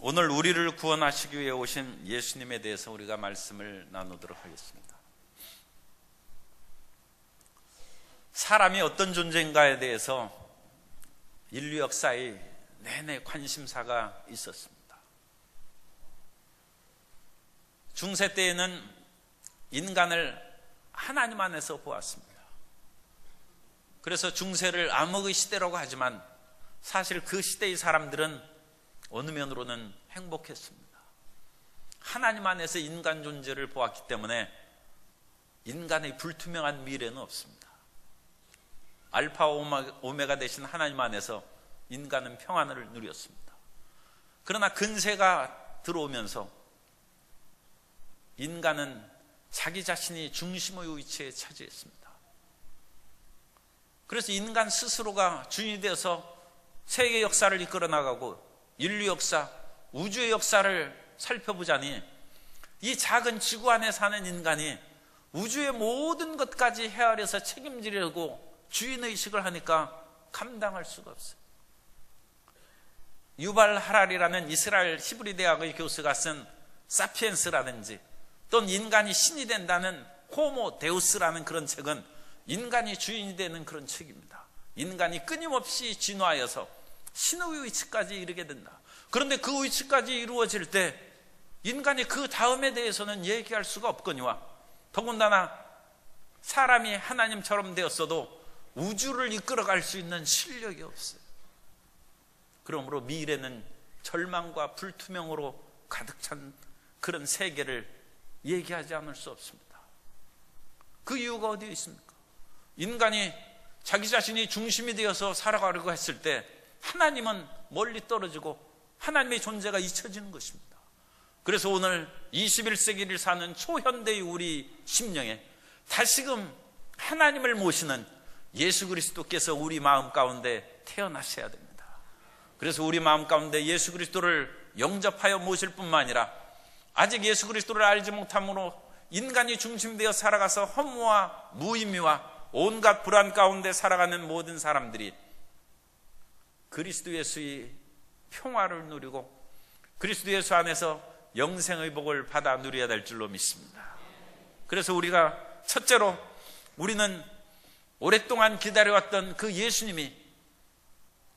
오늘 우리를 구원하시기 위해 오신 예수님에 대해서 우리가 말씀을 나누도록 하겠습니다. 사람이 어떤 존재인가에 대해서 인류 역사의 내내 관심사가 있었습니다. 중세 때에는 인간을 하나님 안에서 보았습니다. 그래서 중세를 암흑의 시대라고 하지만 사실 그 시대의 사람들은 어느 면으로는 행복했습니다. 하나님 안에서 인간 존재를 보았기 때문에 인간의 불투명한 미래는 없습니다. 알파와 오메가 되신 하나님 안에서 인간은 평안을 누렸습니다. 그러나 근세가 들어오면서 인간은 자기 자신이 중심의 위치에 차지했습니다. 그래서 인간 스스로가 주인이 되어서 세계 역사를 이끌어 나가고 인류 역사, 우주의 역사를 살펴보자니 이 작은 지구 안에 사는 인간이 우주의 모든 것까지 헤아려서 책임지려고 주인의식을 하니까 감당할 수가 없어요. 유발 하랄이라는 이스라엘 히브리 대학의 교수가 쓴 사피엔스라든지 또는 인간이 신이 된다는 호모 데우스라는 그런 책은 인간이 주인이 되는 그런 책입니다. 인간이 끊임없이 진화하여서 신의 위치까지 이르게 된다. 그런데 그 위치까지 이루어질 때 인간이 그 다음에 대해서는 얘기할 수가 없거니와 더군다나 사람이 하나님처럼 되었어도 우주를 이끌어갈 수 있는 실력이 없어요. 그러므로 미래는 절망과 불투명으로 가득 찬 그런 세계를 얘기하지 않을 수 없습니다. 그 이유가 어디에 있습니까? 인간이 자기 자신이 중심이 되어서 살아가려고 했을 때 하나님은 멀리 떨어지고 하나님의 존재가 잊혀지는 것입니다. 그래서 오늘 21세기를 사는 초현대의 우리 심령에 다시금 하나님을 모시는 예수 그리스도께서 우리 마음 가운데 태어나셔야 됩니다. 그래서 우리 마음 가운데 예수 그리스도를 영접하여 모실 뿐만 아니라 아직 예수 그리스도를 알지 못함으로 인간이 중심되어 살아가서 허무와 무의미와 온갖 불안 가운데 살아가는 모든 사람들이 그리스도 예수의 평화를 누리고 그리스도 예수 안에서 영생의 복을 받아 누려야 될 줄로 믿습니다. 그래서 우리가 첫째로 우리는 오랫동안 기다려왔던 그 예수님이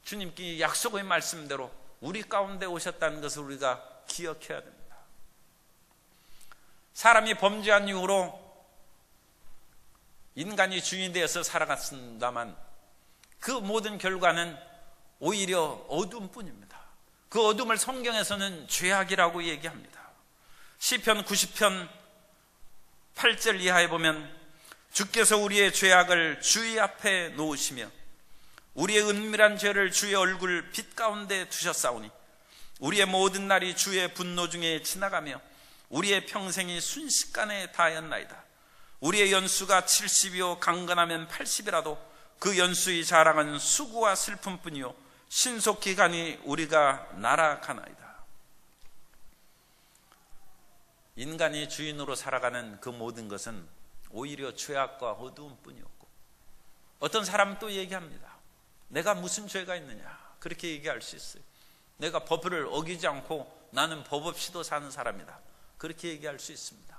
주님께 약속의 말씀대로 우리 가운데 오셨다는 것을 우리가 기억해야 됩니다. 사람이 범죄한 이후로 인간이 주인이 되어서 살아갔습니다만 그 모든 결과는 오히려 어둠뿐입니다. 그 어둠을 성경에서는 죄악이라고 얘기합니다. 시편 90편 8절 이하에 보면 주께서 우리의 죄악을 주의 앞에 놓으시며 우리의 은밀한 죄를 주의 얼굴 빛 가운데 두셨사오니 우리의 모든 날이 주의 분노 중에 지나가며 우리의 평생이 순식간에 다하였나이다. 우리의 연수가 70이요 강건하면 80이라도 그 연수의 자랑은 수고와 슬픔뿐이요 신속히 가니 우리가 날아가나이다. 인간이 주인으로 살아가는 그 모든 것은 오히려 죄악과 어두움뿐이었고 어떤 사람은 또 얘기합니다. 내가 무슨 죄가 있느냐 그렇게 얘기할 수 있어요. 내가 법을 어기지 않고 나는 법 없이도 사는 사람이다 그렇게 얘기할 수 있습니다.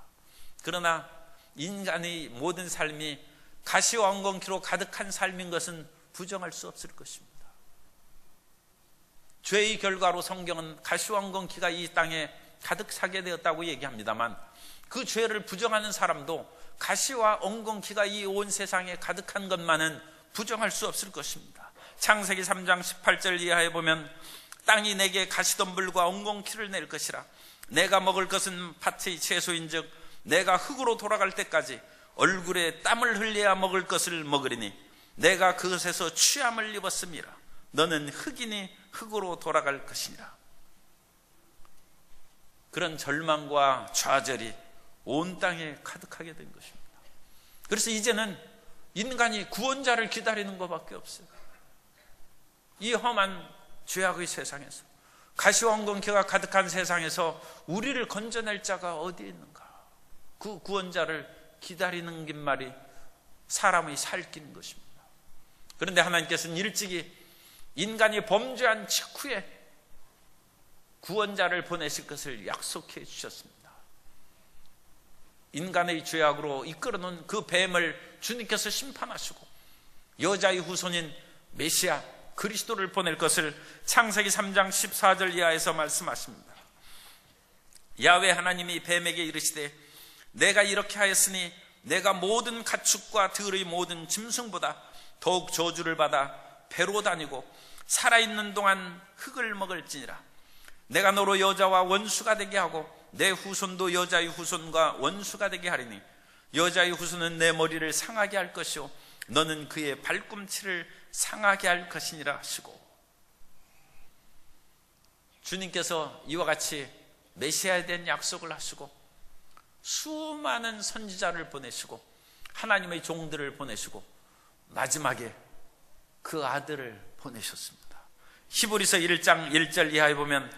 그러나 인간의 모든 삶이 가시와 엉겅퀴로 가득한 삶인 것은 부정할 수 없을 것입니다. 죄의 결과로 성경은 가시와 엉겅퀴가 이 땅에 가득 차게 되었다고 얘기합니다만 그 죄를 부정하는 사람도 가시와 엉겅퀴가 이 온 세상에 가득한 것만은 부정할 수 없을 것입니다. 창세기 3장 18절 이하에 보면 땅이 내게 가시덤불과 엉겅퀴를 낼 것이라 내가 먹을 것은 밭의 채소인즉 내가 흙으로 돌아갈 때까지 얼굴에 땀을 흘려야 먹을 것을 먹으리니 내가 그것에서 취함을 입었음이라. 너는 흙이니 흙으로 돌아갈 것이니라. 그런 절망과 좌절이 온 땅에 가득하게 된 것입니다. 그래서 이제는 인간이 구원자를 기다리는 것밖에 없어요. 이 험한 죄악의 세상에서 가시와 엉겅퀴가 가득한 세상에서 우리를 건져낼 자가 어디에 있는가? 그 구원자를 기다리는 게 말이 사람의 살기는 것입니다. 그런데 하나님께서는 일찍이 인간이 범죄한 직후에 구원자를 보내실 것을 약속해 주셨습니다. 인간의 죄악으로 이끌어놓은 그 뱀을 주님께서 심판하시고 여자의 후손인 메시아 그리스도를 보낼 것을 창세기 3장 14절 이하에서 말씀하십니다. 야훼 하나님이 뱀에게 이르시되 내가 이렇게 하였으니 내가 모든 가축과 들의 모든 짐승보다 더욱 저주를 받아 배로 다니고 살아있는 동안 흙을 먹을지니라. 내가 너로 여자와 원수가 되게 하고 내 후손도 여자의 후손과 원수가 되게 하리니 여자의 후손은 내 머리를 상하게 할 것이요 너는 그의 발꿈치를 상하게 할 것이니라 하시고, 주님께서 이와 같이 메시아에 대한 약속을 하시고 수많은 선지자를 보내시고 하나님의 종들을 보내시고 마지막에 그 아들을 보내셨습니다. 히브리서 1장 1절 이하에 보면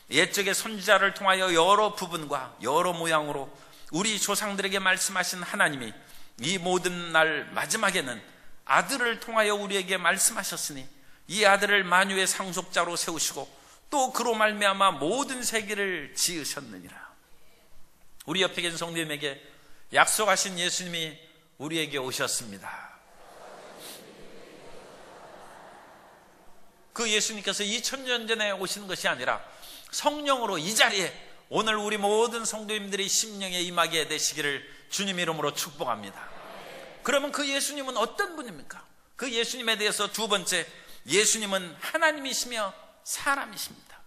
옛적의 선지자를 통하여 여러 부분과 여러 모양으로 우리 조상들에게 말씀하신 하나님이 이 모든 날 마지막에는 아들을 통하여 우리에게 말씀하셨으니 이 아들을 만유의 상속자로 세우시고 또 그로 말미암아 모든 세계를 지으셨느니라. 우리 옆에 계신 성도님에게 약속하신 예수님이 우리에게 오셨습니다. 그 예수님께서 2000년 전에 오신 것이 아니라 성령으로 이 자리에 오늘 우리 모든 성도님들의 심령에 임하게 되시기를 주님 이름으로 축복합니다. 그러면 그 예수님은 어떤 분입니까? 그 예수님에 대해서 두 번째, 예수님은 하나님이시며 사람이십니다.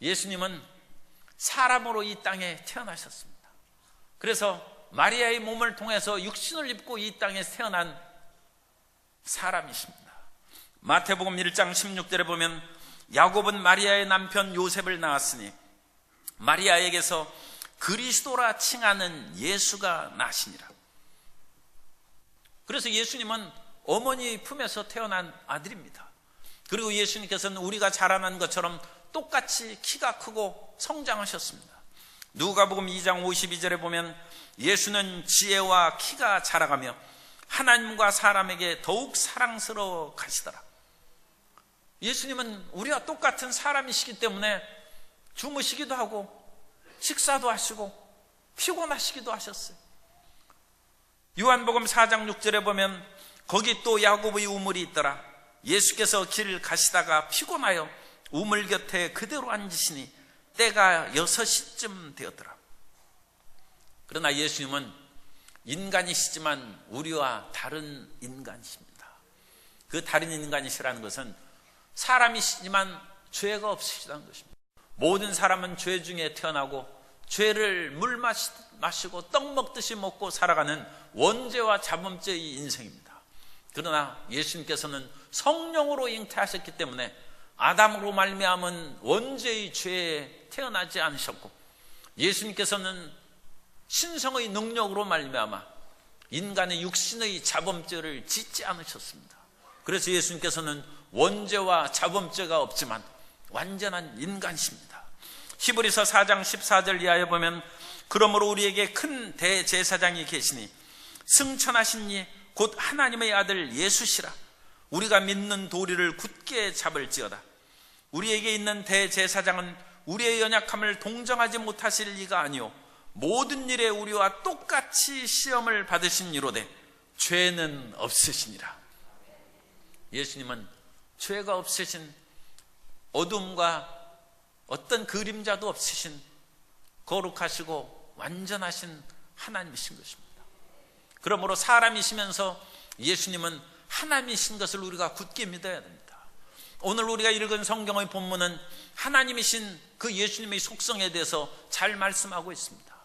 예수님은 사람으로 이 땅에 태어나셨습니다. 그래서 마리아의 몸을 통해서 육신을 입고 이 땅에 태어난 사람이십니다. 마태복음 1장 16절에 보면 야곱은 마리아의 남편 요셉을 낳았으니 마리아에게서 그리스도라 칭하는 예수가 나시니라. 그래서 예수님은 어머니 품에서 태어난 아들입니다. 그리고 예수님께서는 우리가 자라난 것처럼 똑같이 키가 크고 성장하셨습니다. 누가복음 2장 52절에 보면 예수는 지혜와 키가 자라가며 하나님과 사람에게 더욱 사랑스러워 가시더라. 예수님은 우리와 똑같은 사람이시기 때문에 주무시기도 하고 식사도 하시고 피곤하시기도 하셨어요. 요한복음 4장 6절에 보면 거기 또 야곱의 우물이 있더라. 예수께서 길 가시다가 피곤하여 우물 곁에 그대로 앉으시니 때가 6시쯤 되었더라. 그러나 예수님은 인간이시지만 우리와 다른 인간이십니다. 그 다른 인간이시라는 것은 사람이시지만 죄가 없으시다는 것입니다. 모든 사람은 죄 중에 태어나고 죄를 물 마시고 떡 먹듯이 먹고 살아가는 원죄와 자범죄의 인생입니다. 그러나 예수님께서는 성령으로 잉태하셨기 때문에 아담으로 말미암은 원죄의 죄에 태어나지 않으셨고, 예수님께서는 신성의 능력으로 말미암아 인간의 육신의 자범죄를 짓지 않으셨습니다. 그래서 예수님께서는 원죄와 자범죄가 없지만 완전한 인간이십니다. 히브리서 4장 14절 이하에 보면 그러므로 우리에게 큰 대제사장이 계시니 승천하신 이 곧 하나님의 아들 예수시라. 우리가 믿는 도리를 굳게 잡을지어다. 우리에게 있는 대제사장은 우리의 연약함을 동정하지 못하실 리가 아니요 모든 일에 우리와 똑같이 시험을 받으신 이로되 죄는 없으시니라. 예수님은 죄가 없으신, 어둠과 어떤 그림자도 없으신 거룩하시고 완전하신 하나님이신 것입니다. 그러므로 사람이시면서 예수님은 하나님이신 것을 우리가 굳게 믿어야 됩니다. 오늘 우리가 읽은 성경의 본문은 하나님이신 그 예수님의 속성에 대해서 잘 말씀하고 있습니다.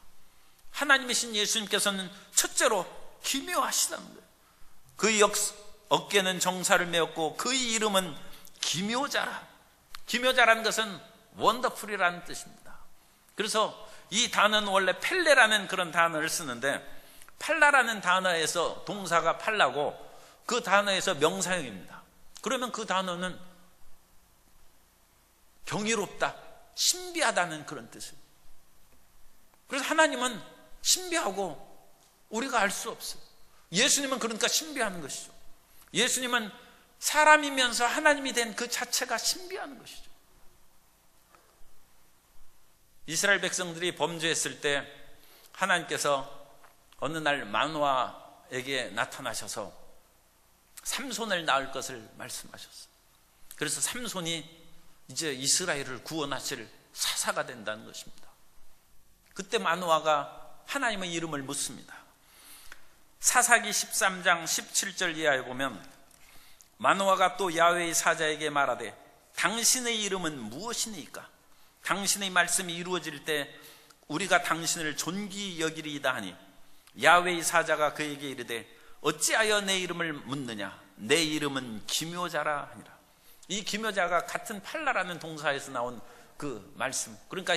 하나님이신 예수님께서는 첫째로 기묘하시다는 거예요. 그의 어깨는 정사를 메었고 그의 이름은 기묘자라. 기묘자라는 것은 원더풀이라는 뜻입니다. 그래서 이 단어는 원래 펠레라는 그런 단어를 쓰는데, 팔라라는 단어에서 동사가 팔라고 그 단어에서 명사형입니다. 그러면 그 단어는 경이롭다, 신비하다는 그런 뜻이에요. 그래서 하나님은 신비하고 우리가 알 수 없어요. 예수님은 그러니까 신비한 것이죠. 예수님은 사람이면서 하나님이 된 그 자체가 신비한 것이죠. 이스라엘 백성들이 범죄했을 때 하나님께서 어느 날 마노아에게 나타나셔서 삼손을 낳을 것을 말씀하셨어요. 그래서 삼손이 이제 이스라엘을 구원하실 사사가 된다는 것입니다. 그때 마노아가 하나님의 이름을 묻습니다. 사사기 13장 17절 이하에 보면 마노아가 또 야훼의 사자에게 말하되 당신의 이름은 무엇이니까? 당신의 말씀이 이루어질 때 우리가 당신을 존귀 여기리이다 하니 야훼의 사자가 그에게 이르되 어찌하여 내 이름을 묻느냐? 내 이름은 기묘자라 하니라. 이 기묘자가 같은 팔라라는 동사에서 나온 그 말씀, 그러니까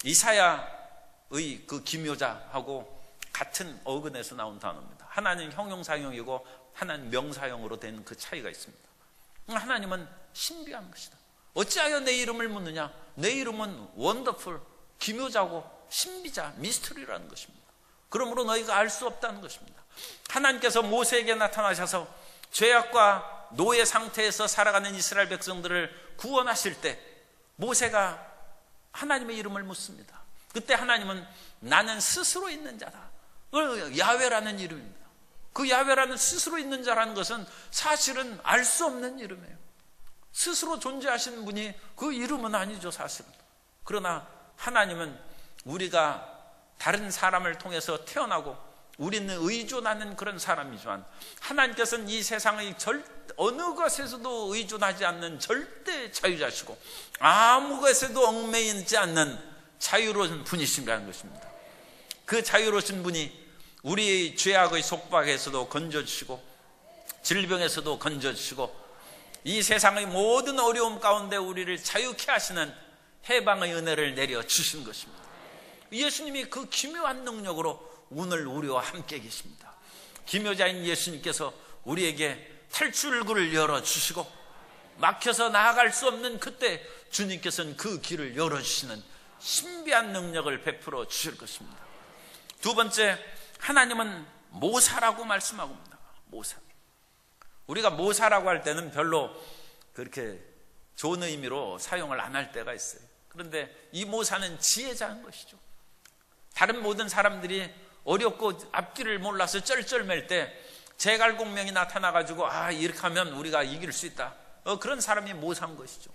이사야의 그 기묘자하고 같은 어근에서 나온 단어입니다. 하나는 형용사형이고 하나는 명사형으로 된 그 차이가 있습니다. 하나님은 신비한 것이다. 어찌하여 내 이름을 묻느냐? 내 이름은 원더풀, 기묘자고 신비자, 미스터리라는 것입니다. 그러므로 너희가 알 수 없다는 것입니다. 하나님께서 모세에게 나타나셔서 죄악과 노예 상태에서 살아가는 이스라엘 백성들을 구원하실 때 모세가 하나님의 이름을 묻습니다. 그때 하나님은 나는 스스로 있는 자다, 야훼라는 이름입니다. 그 야훼라는 스스로 있는 자라는 것은 사실은 알 수 없는 이름이에요. 스스로 존재하시는 분이 그 이름은 아니죠, 사실은. 그러나 하나님은 우리가 다른 사람을 통해서 태어나고 우리는 의존하는 그런 사람이지만 하나님께서는 이 세상의 어느 것에서도 의존하지 않는 절대 자유자시고 아무 것에도 얽매이지 않는 자유로운 분이신가는 것입니다. 그 자유로우신 분이 우리의 죄악의 속박에서도 건져주시고 질병에서도 건져주시고 이 세상의 모든 어려움 가운데 우리를 자유케 하시는 해방의 은혜를 내려주신 것입니다. 예수님이 그 기묘한 능력으로 오늘 우리와 함께 계십니다. 기묘자인 예수님께서 우리에게 탈출구를 열어주시고 막혀서 나아갈 수 없는 그때 주님께서는 그 길을 열어주시는 신비한 능력을 베풀어 주실 것입니다. 두 번째, 하나님은 모사라고 말씀하고 있습니다. 모사. 우리가 모사라고 할 때는 별로 그렇게 좋은 의미로 사용을 안 할 때가 있어요. 그런데 이 모사는 지혜자인 것이죠. 다른 모든 사람들이 어렵고 앞길을 몰라서 쩔쩔맬 때 제갈공명이 나타나가지고 이렇게 하면 우리가 이길 수 있다, 그런 사람이 모사인 것이죠.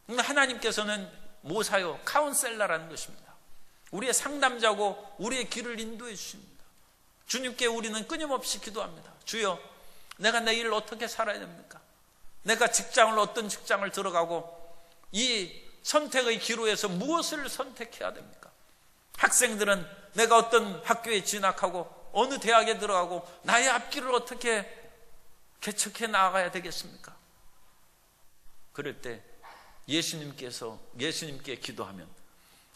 하나님께서는 모사요, 카운셀러라는 것입니다. 우리의 상담자고 우리의 길을 인도해 주십니다. 주님께 우리는 끊임없이 기도합니다. 주여, 내가 내일 어떻게 살아야 됩니까? 내가 직장을 어떤 직장을 들어가고 이 선택의 기로에서 무엇을 선택해야 됩니까? 학생들은 내가 어떤 학교에 진학하고 어느 대학에 들어가고 나의 앞길을 어떻게 개척해 나아가야 되겠습니까? 그럴 때 예수님께 기도하면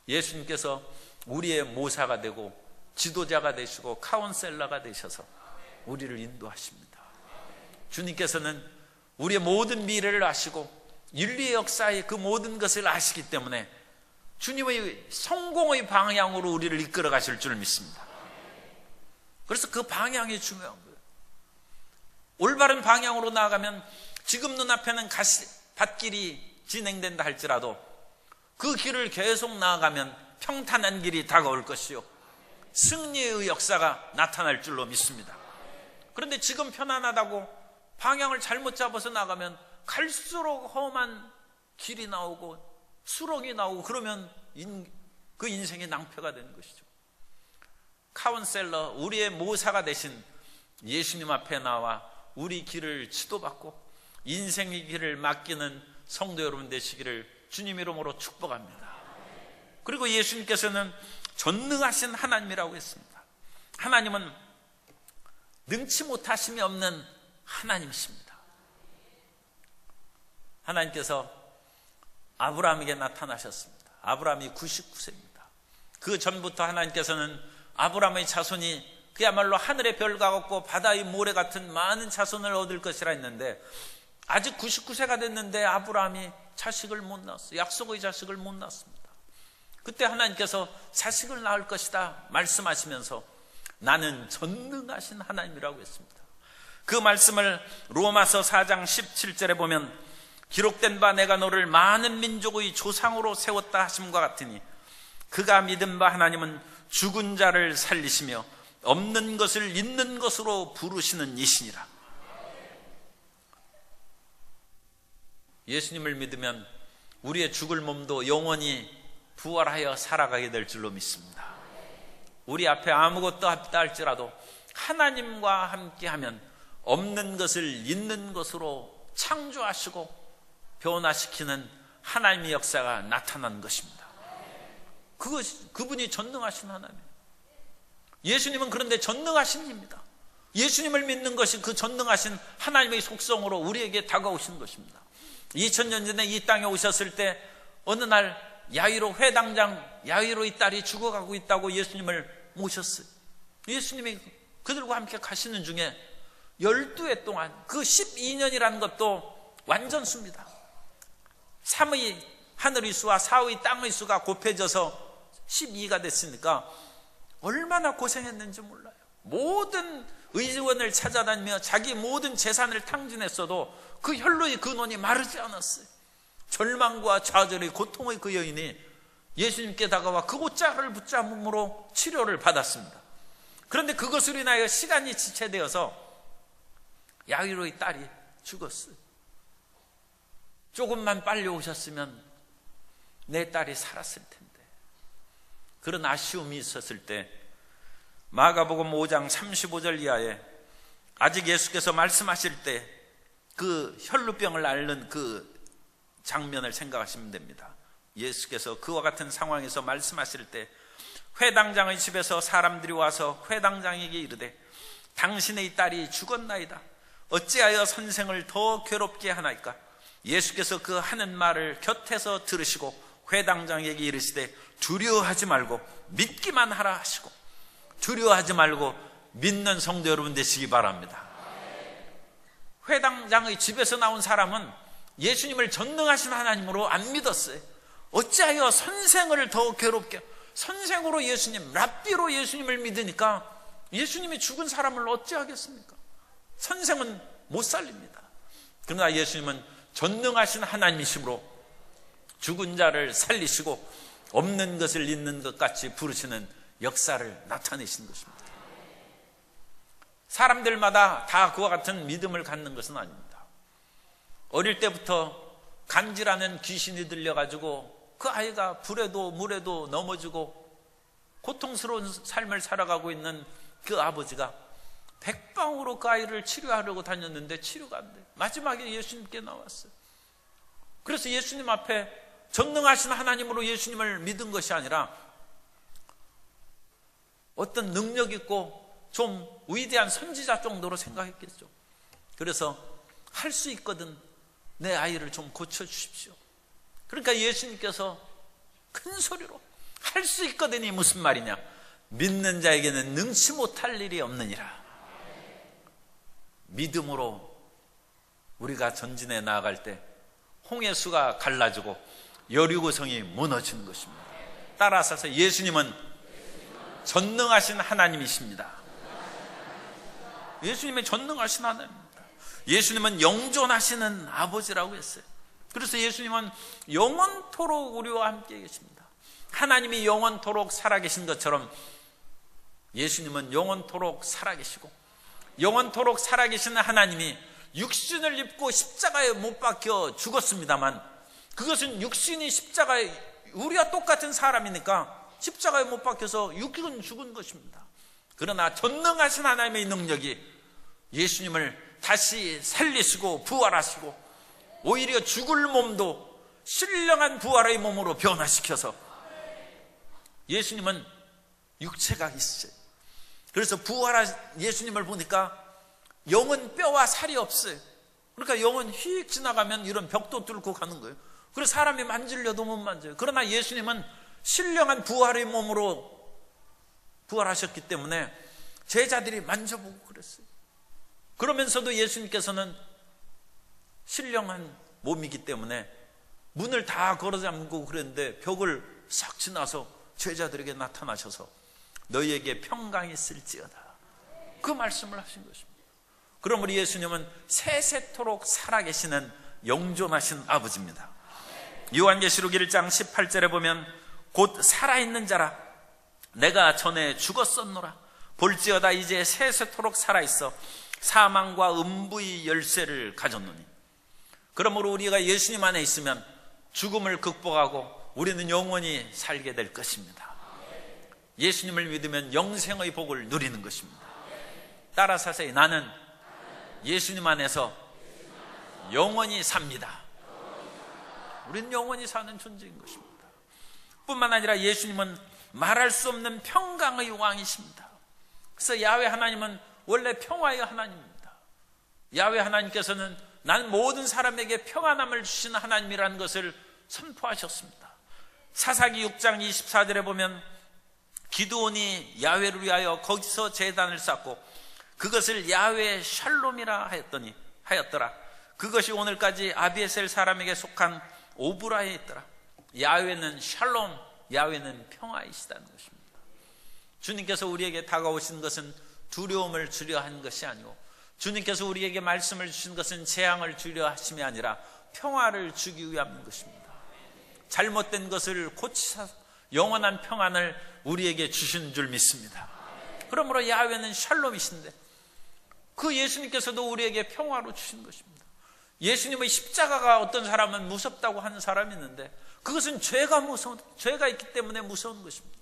예수님께서 우리의 모사가 되고 지도자가 되시고 카운셀러가 되셔서 우리를 인도하십니다. 주님께서는 우리의 모든 미래를 아시고 인류의 역사의 그 모든 것을 아시기 때문에 주님의 성공의 방향으로 우리를 이끌어 가실 줄 믿습니다. 그래서 그 방향이 중요한 거예요. 올바른 방향으로 나아가면 지금 눈앞에는 밭길이 진행된다 할지라도 그 길을 계속 나아가면 평탄한 길이 다가올 것이요, 승리의 역사가 나타날 줄로 믿습니다. 그런데 지금 편안하다고 방향을 잘못 잡아서 나가면 갈수록 험한 길이 나오고 수렁이 나오고 그러면 그 인생의 낭패가 되는 것이죠. 카운셀러, 우리의 모사가 되신 예수님 앞에 나와 우리 길을 지도받고 인생의 길을 맡기는 성도 여러분 되시기를 주님 이름으로 축복합니다. 그리고 예수님께서는 전능하신 하나님이라고 했습니다. 하나님은 능치 못하심이 없는 하나님이십니다. 하나님께서 아브라함에게 나타나셨습니다. 아브라함이 99세입니다. 그 전부터 하나님께서는 아브라함의 자손이 그야말로 하늘의 별과 같고 바다의 모래 같은 많은 자손을 얻을 것이라 했는데 아직 99세가 됐는데 아브라함이 자식을 못 낳았어요. 약속의 자식을 못 낳았습니다. 그때 하나님께서 자식을 낳을 것이다 말씀하시면서 나는 전능하신 하나님이라고 했습니다. 그 말씀을 로마서 4장 17절에 보면 기록된 바 내가 너를 많은 민족의 조상으로 세웠다 하심과 같으니 그가 믿은 바 하나님은 죽은 자를 살리시며 없는 것을 있는 것으로 부르시는 이시니라. 예수님을 믿으면 우리의 죽을 몸도 영원히 부활하여 살아가게 될 줄로 믿습니다. 우리 앞에 아무것도 없다 할지라도 하나님과 함께하면 없는 것을 있는 것으로 창조하시고 변화시키는 하나님의 역사가 나타난 것입니다. 그분이 전능하신 하나님. 예수님은 그런데 전능하신 입니다. 예수님을 믿는 것이 그 전능하신 하나님의 속성으로 우리에게 다가오신 것입니다. 2000년 전에 이 땅에 오셨을 때 어느 날 야이로 회당장 야이로의 딸이 죽어가고 있다고 예수님을 모셨어요. 예수님이 그들과 함께 가시는 중에 12해 동안, 그 12년이라는 것도 완전수입니다. 3의 하늘의 수와 4의 땅의 수가 곱해져서 12가 됐으니까 얼마나 고생했는지 몰라요. 모든 의원을 찾아다니며 자기 모든 재산을 탕진했어도 그 혈로의 근원이 마르지 않았어요. 절망과 좌절의 고통의 그 여인이 예수님께 다가와 그 옷자락을 붙잡음으로 치료를 받았습니다. 그런데 그것으로 인하여 시간이 지체되어서 야이로의 딸이 죽었어요. 조금만 빨리 오셨으면 내 딸이 살았을 텐데. 그런 아쉬움이 있었을 때 마가복음 5장 35절 이하에 아직 예수께서 말씀하실 때 그 혈루병을 앓는 그 장면을 생각하시면 됩니다. 예수께서 그와 같은 상황에서 말씀하실 때 회당장의 집에서 사람들이 와서 회당장에게 이르되 당신의 딸이 죽었나이다. 어찌하여 선생을 더 괴롭게 하나이까? 예수께서 그 하는 말을 곁에서 들으시고 회당장에게 이르시되 두려워하지 말고 믿기만 하라 하시고, 두려워하지 말고 믿는 성도 여러분 되시기 바랍니다. 회당장의 집에서 나온 사람은 예수님을 전능하신 하나님으로 안 믿었어요. 어찌하여 선생을 더 괴롭게, 선생으로 예수님, 랍비로 예수님을 믿으니까 예수님이 죽은 사람을 어찌하겠습니까? 선생은 못 살립니다. 그러나 예수님은 전능하신 하나님이시므로 죽은 자를 살리시고 없는 것을 있는 것 같이 부르시는 역사를 나타내신 것입니다. 사람들마다 다 그와 같은 믿음을 갖는 것은 아닙니다. 어릴 때부터 간지라는 귀신이 들려가지고 그 아이가 불에도 물에도 넘어지고 고통스러운 삶을 살아가고 있는 그 아버지가 백방으로 그 아이를 치료하려고 다녔는데 치료가 안 돼요. 마지막에 예수님께 나왔어요. 그래서 예수님 앞에 전능하신 하나님으로 예수님을 믿은 것이 아니라 어떤 능력 있고 좀 위대한 선지자 정도로 생각했겠죠. 그래서 할 수 있거든 내 아이를 좀 고쳐주십시오. 그러니까 예수님께서 큰 소리로 할 수 있거든이 무슨 말이냐, 믿는 자에게는 능치 못할 일이 없느니라. 믿음으로 우리가 전진해 나아갈 때 홍해수가 갈라지고 여리고성이 무너지는 것입니다. 따라서 예수님은 전능하신 하나님이십니다. 예수님의 전능하신 하나님입니다. 예수님은 영존하시는 아버지라고 했어요. 그래서 예수님은 영원토록 우리와 함께 계십니다. 하나님이 영원토록 살아계신 것처럼 예수님은 영원토록 살아계시고, 영원토록 살아계시는 하나님이 육신을 입고 십자가에 못 박혀 죽었습니다만, 그것은 육신이 십자가에, 우리와 똑같은 사람이니까 십자가에 못 박혀서 육은 죽은 것입니다. 그러나 전능하신 하나님의 능력이 예수님을 다시 살리시고 부활하시고 오히려 죽을 몸도 신령한 부활의 몸으로 변화시켜서, 예수님은 육체가 있어요. 그래서 부활한 예수님을 보니까 영은 뼈와 살이 없어요. 그러니까 영은 휙 지나가면 이런 벽도 뚫고 가는 거예요. 그래서 사람이 만지려도 못 만져요. 그러나 예수님은 신령한 부활의 몸으로 부활하셨기 때문에 제자들이 만져보고 그랬어요. 그러면서도 예수님께서는 신령한 몸이기 때문에 문을 다 걸어 잠그고 그랬는데 벽을 싹 지나서 제자들에게 나타나셔서 너희에게 평강이 있을지어다, 그 말씀을 하신 것입니다. 그러므로 예수님은 세세토록 살아계시는 영존하신 아버지입니다. 요한계시록 1장 18절에 보면 곧 살아있는 자라 내가 전에 죽었었노라 볼지어다 이제 세세토록 살아있어 사망과 음부의 열쇠를 가졌노니. 그러므로 우리가 예수님 안에 있으면 죽음을 극복하고 우리는 영원히 살게 될 것입니다. 예수님을 믿으면 영생의 복을 누리는 것입니다. 따라서 하세요. 나는 예수님 안에서 영원히 삽니다. 우리는 영원히 사는 존재인 것입니다. 뿐만 아니라 예수님은 말할 수 없는 평강의 왕이십니다. 그래서 야훼 하나님은 원래 평화의 하나님입니다. 야훼 하나님께서는 난 모든 사람에게 평안함을 주시는 하나님이라는 것을 선포하셨습니다. 사사기 6장 24절에 보면 기드온이 야훼를 위하여 거기서 제단을 쌓고 그것을 야훼 샬롬이라 하였더라. 그것이 오늘까지 아비에셀 사람에게 속한 오브라에 있더라. 야훼는 샬롬, 야훼는 평화이시다는 것입니다. 주님께서 우리에게 다가오신 것은 두려움을 주려 한 것이 아니고 주님께서 우리에게 말씀을 주신 것은 재앙을 주려 하심이 아니라 평화를 주기 위함인 것입니다. 잘못된 것을 고치사 영원한 평안을 우리에게 주신 줄 믿습니다. 그러므로 야훼는 샬롬이신데 그 예수님께서도 우리에게 평화로 주신 것입니다. 예수님의 십자가가 어떤 사람은 무섭다고 하는 사람이 있는데 그것은 죄가 있기 때문에 무서운 것입니다.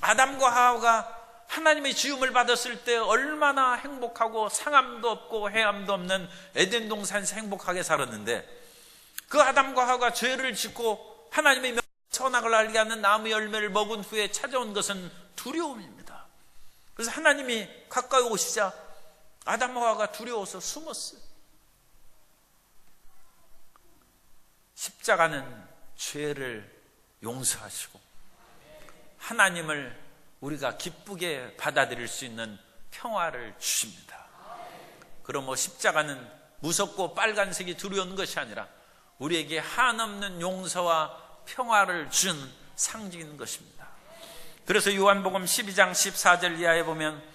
아담과 하와가 하나님의 지음을 받았을 때 얼마나 행복하고 상함도 없고 해함도 없는 에덴 동산에서 행복하게 살았는데 그 아담과 하와가 죄를 짓고 하나님의 선악을 알게 하는 나무 열매를 먹은 후에 찾아온 것은 두려움입니다. 그래서 하나님이 가까이 오시자 아담과 하와가 두려워서 숨었어요. 십자가는 죄를 용서하시고 하나님을 우리가 기쁘게 받아들일 수 있는 평화를 주십니다. 그러므로 십자가는 무섭고 빨간색이 두려운 것이 아니라 우리에게 한없는 용서와 평화를 준 상징인 것입니다. 그래서 요한복음 12장 14절 이하에 보면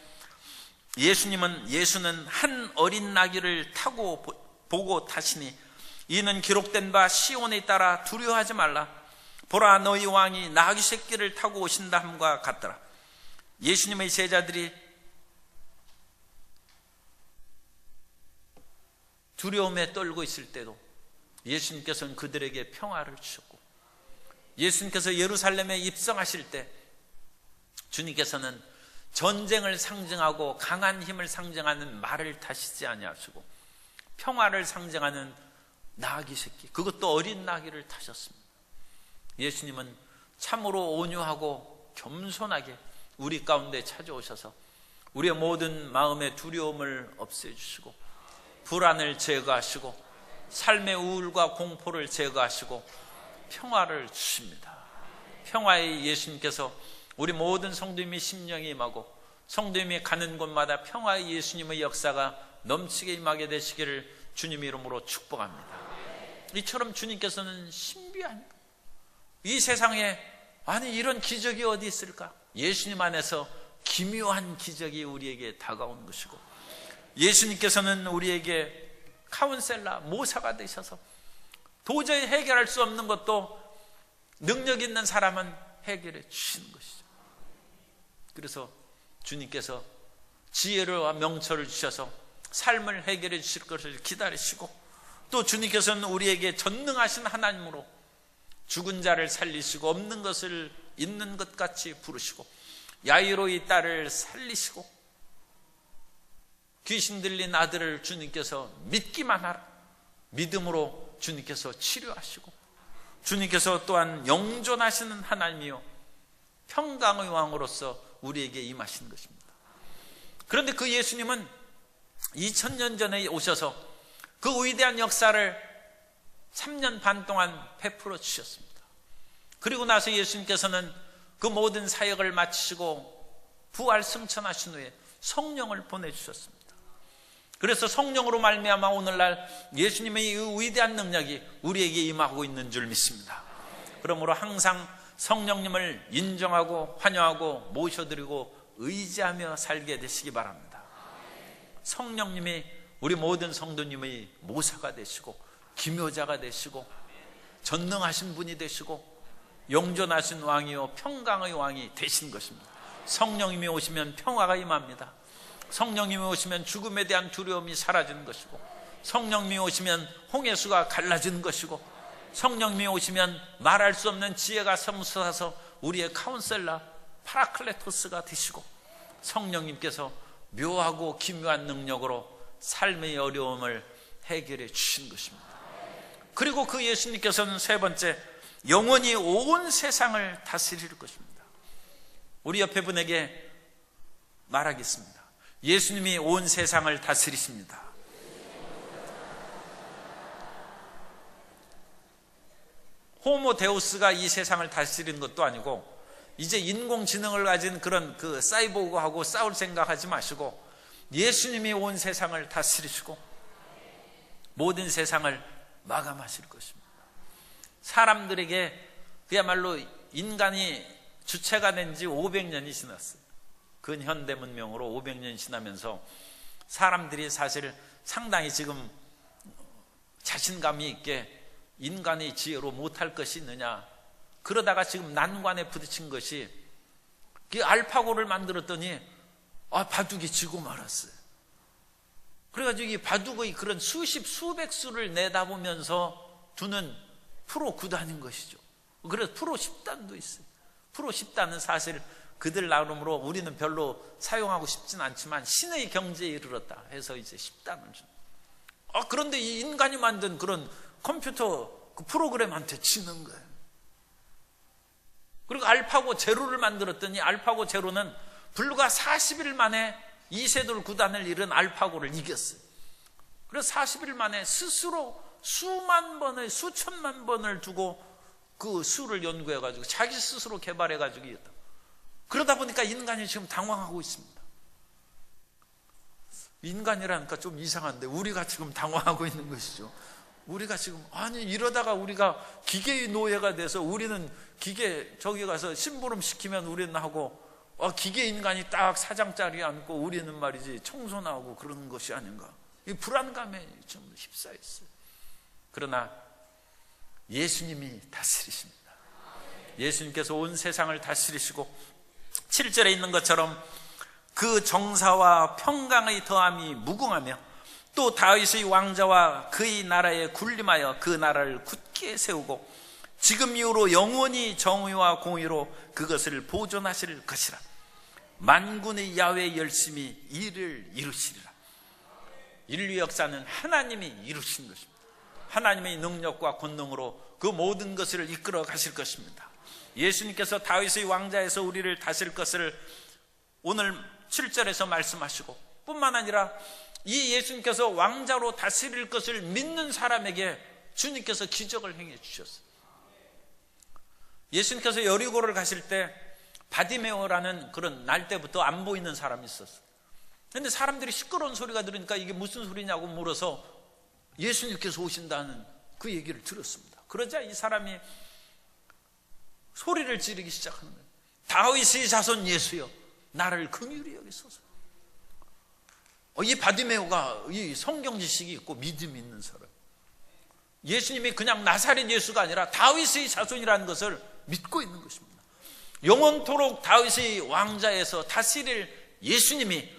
예수는 한 어린 나귀를 타고 보고 타시니 이는 기록된 바 시온에 따라 두려워하지 말라 보라 너희 왕이 나귀 새끼를 타고 오신다 함과 같더라. 예수님의 제자들이 두려움에 떨고 있을 때도 예수님께서는 그들에게 평화를 주셨고 예수님께서 예루살렘에 입성하실 때 주님께서는 전쟁을 상징하고 강한 힘을 상징하는 말을 타시지 아니하시고 평화를 상징하는 나귀 새끼, 그것도 어린 나귀를 타셨습니다. 예수님은 참으로 온유하고 겸손하게 우리 가운데 찾아오셔서 우리의 모든 마음의 두려움을 없애주시고 불안을 제거하시고 삶의 우울과 공포를 제거하시고 평화를 주십니다. 평화의 예수님께서 우리 모든 성도님의 심령에 임하고 성도님이 가는 곳마다 평화의 예수님의 역사가 넘치게 임하게 되시기를 주님 이름으로 축복합니다. 이처럼 주님께서는 신비한 이 세상에 아니 이런 기적이 어디 있을까? 예수님 안에서 기묘한 기적이 우리에게 다가온 것이고 예수님께서는 우리에게 카운셀러, 모사가 되셔서 도저히 해결할 수 없는 것도 능력 있는 사람은 해결해 주시는 것이죠. 그래서 주님께서 지혜와 명철을 주셔서 삶을 해결해 주실 것을 기다리시고 또 주님께서는 우리에게 전능하신 하나님으로 죽은 자를 살리시고 없는 것을 있는 것 같이 부르시고 야이로의 딸을 살리시고 귀신 들린 아들을 주님께서 믿기만 하라 믿음으로 주님께서 치료하시고 주님께서 또한 영존하시는 하나님이요 평강의 왕으로서 우리에게 임하신 것입니다. 그런데 그 예수님은 2000년 전에 오셔서 그 위대한 역사를 3년 반 동안 베풀어 주셨습니다. 그리고 나서 예수님께서는 그 모든 사역을 마치시고 부활 승천하신 후에 성령을 보내주셨습니다. 그래서 성령으로 말미암아 오늘날 예수님의 이 위대한 능력이 우리에게 임하고 있는 줄 믿습니다. 그러므로 항상 성령님을 인정하고 환영하고 모셔드리고 의지하며 살게 되시기 바랍니다. 성령님이 우리 모든 성도님의 모사가 되시고 기묘자가 되시고 전능하신 분이 되시고 영존하신 왕이요 평강의 왕이 되신 것입니다. 성령님이 오시면 평화가 임합니다. 성령님이 오시면 죽음에 대한 두려움이 사라지는 것이고, 성령님이 오시면 홍해수가 갈라지는 것이고, 성령님이 오시면 말할 수 없는 지혜가 샘솟아서 우리의 카운셀러 파라클레토스가 되시고, 성령님께서 묘하고 기묘한 능력으로 삶의 어려움을 해결해 주신 것입니다. 그리고 그 예수님께서는 세 번째, 영원히 온 세상을 다스릴 것입니다. 우리 옆에 분에게 말하겠습니다. 예수님이 온 세상을 다스리십니다. 호모 데우스가 이 세상을 다스리는 것도 아니고, 이제 인공지능을 가진 그런 그 사이보그하고 싸울 생각하지 마시고 예수님이 온 세상을 다스리시고 모든 세상을 마감하실 것입니다. 사람들에게 그야말로 인간이 주체가 된 지 500년이 지났어요. 근현대 문명으로 500년이 지나면서 사람들이 사실 상당히 지금 자신감이 있게 인간의 지혜로 못할 것이 있느냐, 그러다가 지금 난관에 부딪힌 것이 그 알파고를 만들었더니 바둑이 지고 말았어요. 그래가지고 이 바둑의 그런 수십 수백 수를 내다보면서 두는 프로 구단인 것이죠. 그래서 프로 10단도 있어요. 프로 10단은 사실 그들 나름으로 우리는 별로 사용하고 싶진 않지만 신의 경지에 이르렀다 해서 이제 10단을 줍니다. 그런데 이 인간이 만든 그런 컴퓨터 그 프로그램한테 지는 거예요. 그리고 알파고 제로를 만들었더니 알파고 제로는 불과 40일 만에 이세돌 구단을 이룬 알파고를 이겼어요. 그래서 40일 만에 스스로 수만 번을, 수천만 번을 두고 그 수를 연구해가지고 자기 스스로 개발해가지고 이겼다. 그러다 보니까 인간이 지금 당황하고 있습니다. 인간이라니까 좀 이상한데 우리가 지금 당황하고 있는 것이죠. 우리가 지금 이러다가 우리가 기계의 노예가 돼서 우리는 기계 저기 가서 심부름 시키면 우리는 하고 기계 인간이 딱 사장자리에 앉고 우리는 말이지 청소나 하고 그러는 것이 아닌가, 이 불안감에 좀 휩싸였어요. 그러나 예수님이 다스리십니다. 예수님께서 온 세상을 다스리시고 7절에 있는 것처럼 그 정사와 평강의 더함이 무궁하며 또 다윗의 왕자와 그의 나라에 군림하여 그 나라를 굳게 세우고 지금 이후로 영원히 정의와 공의로 그것을 보존하실 것이라. 만군의 야훼 열심히 일을 이루시리라. 인류 역사는 하나님이 이루신 것입니다. 하나님의 능력과 권능으로 그 모든 것을 이끌어 가실 것입니다. 예수님께서 다윗의 왕자에서 우리를 다스릴 것을 오늘 7절에서 말씀하시고, 뿐만 아니라 이 예수님께서 왕자로 다스릴 것을 믿는 사람에게 주님께서 기적을 행해 주셨어요. 예수님께서 여리고를 가실 때 바디메오라는 그런 날 때부터 안 보이는 사람이 있었어요. 그런데 사람들이 시끄러운 소리가 들으니까 이게 무슨 소리냐고 물어서 예수님께서 오신다는 그 얘기를 들었습니다. 그러자 이 사람이 소리를 지르기 시작하는 거예요. 다윗의 자손 예수여, 나를 긍휼히 여기소서. 이 바디메오가 이 성경 지식이 있고 믿음이 있는 사람, 예수님이 그냥 나사렛 예수가 아니라 다윗의 자손이라는 것을 믿고 있는 것입니다. 영원토록 다윗의 왕자에서 다스릴 예수님이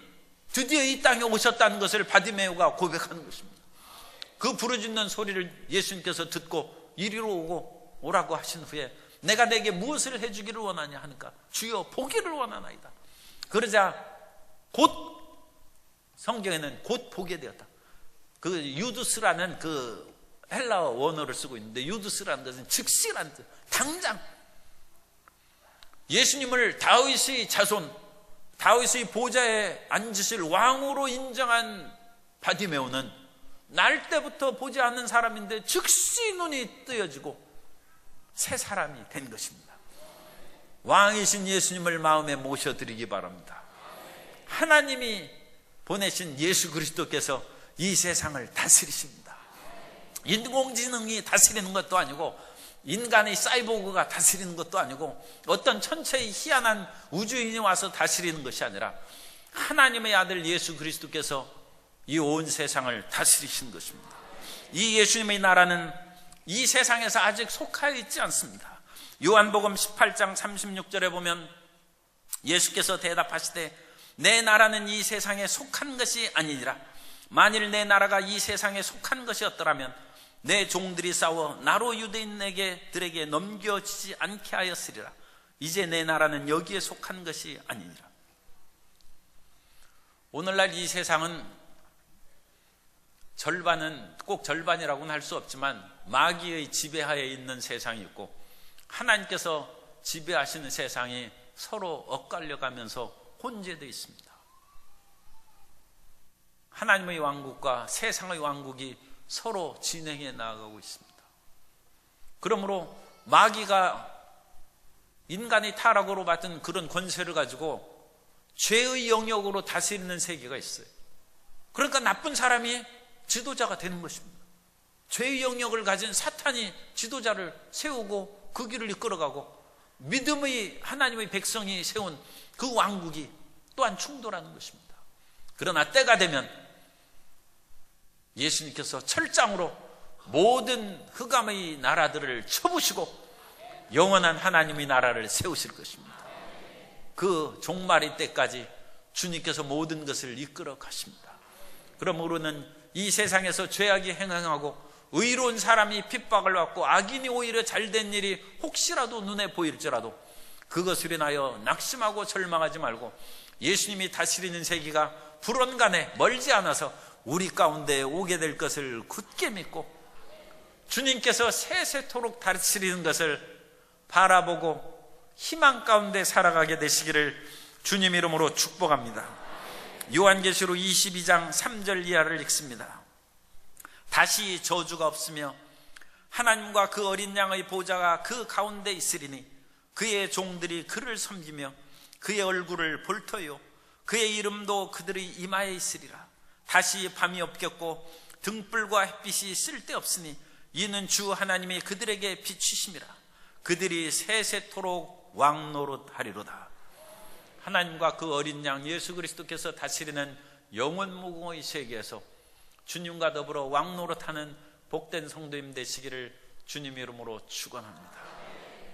드디어 이 땅에 오셨다는 것을 바디메오가 고백하는 것입니다. 그 부르짖는 소리를 예수님께서 듣고 이리로 오라고 하신 후에 내가 내게 무엇을 해주기를 원하냐 하니까 주여 보기를 원하나이다. 그러자 곧, 성경에는 곧 보게 되었다. 그 유두스라는 그 헬라어 원어를 쓰고 있는데, 유두스라는 것은 즉시라는 뜻, 당장. 예수님을 다윗의 자손, 다윗의 보좌에 앉으실 왕으로 인정한 바디메오는 날 때부터 보지 않는 사람인데 즉시 눈이 뜨여지고 새 사람이 된 것입니다. 왕이신 예수님을 마음에 모셔드리기 바랍니다. 하나님이 보내신 예수 그리스도께서 이 세상을 다스리십니다. 인공지능이 다스리는 것도 아니고 인간의 사이보그가 다스리는 것도 아니고 어떤 천체의 희한한 우주인이 와서 다스리는 것이 아니라 하나님의 아들 예수 그리스도께서 이 온 세상을 다스리신 것입니다. 이 예수님의 나라는 이 세상에서 아직 속하여 있지 않습니다. 요한복음 18장 36절에 보면 예수께서 대답하시되 내 나라는 이 세상에 속한 것이 아니니라. 만일 내 나라가 이 세상에 속한 것이었더라면 내 종들이 싸워 나로 유대인들에게 넘겨지지 않게 하였으리라. 이제 내 나라는 여기에 속한 것이 아니니라. 오늘날 이 세상은 절반은, 꼭 절반이라고는 할 수 없지만 마귀의 지배하에 있는 세상이 있고 하나님께서 지배하시는 세상이 서로 엇갈려가면서 혼재되어 있습니다. 하나님의 왕국과 세상의 왕국이 서로 진행해 나아가고 있습니다. 그러므로 마귀가 인간이 타락으로 받은 그런 권세를 가지고 죄의 영역으로 다스리는 세계가 있어요. 그러니까 나쁜 사람이 지도자가 되는 것입니다. 죄의 영역을 가진 사탄이 지도자를 세우고 그 길을 이끌어가고 믿음의 하나님의 백성이 세운 그 왕국이 또한 충돌하는 것입니다. 그러나 때가 되면 예수님께서 철장으로 모든 흑암의 나라들을 쳐부시고 영원한 하나님의 나라를 세우실 것입니다. 그 종말의 때까지 주님께서 모든 것을 이끌어 가십니다. 그러므로는 이 세상에서 죄악이 행행하고 의로운 사람이 핍박을 받고 악인이 오히려 잘된 일이 혹시라도 눈에 보일지라도 그것을 인하여 낙심하고 절망하지 말고 예수님이 다스리는 세기가 불언간에 멀지 않아서 우리 가운데 오게 될 것을 굳게 믿고 주님께서 세세토록 다스리는 것을 바라보고 희망 가운데 살아가게 되시기를 주님 이름으로 축복합니다. 요한계시록 22장 3절 이하를 읽습니다. 다시 저주가 없으며 하나님과 그 어린 양의 보좌가 그 가운데 있으리니 그의 종들이 그를 섬기며 그의 얼굴을 볼터요 그의 이름도 그들의 이마에 있으리라. 다시 밤이 없겠고 등불과 햇빛이 쓸데없으니 이는 주 하나님이 그들에게 비추심이라. 그들이 세세토록 왕노릇하리로다. 하나님과 그 어린 양 예수 그리스도께서 다스리는 영원무궁의 세계에서 주님과 더불어 왕노릇하는 복된 성도님 되시기를 주님 이름으로 축원합니다.